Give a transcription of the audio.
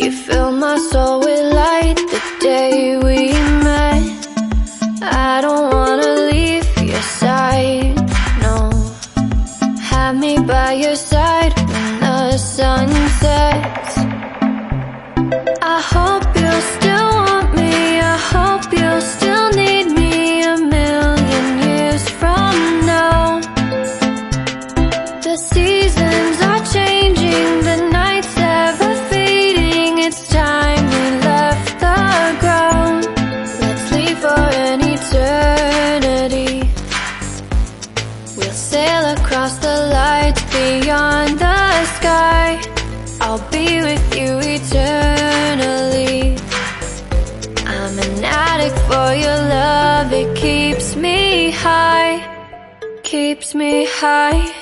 You fill my soul with light the day we met. I don't wanna leave your side, no. Have me by your side when the sun sets. I hope you'll still want me, I hope you'll still need me a million years from now. The seasons are changing, the nights ever fading. It's time we left the ground. Let's leave for an eternity. We'll sail across the lights beyond the sky. I'll be with you eternally. I'm an addict for your love, it keeps me high, keeps me high.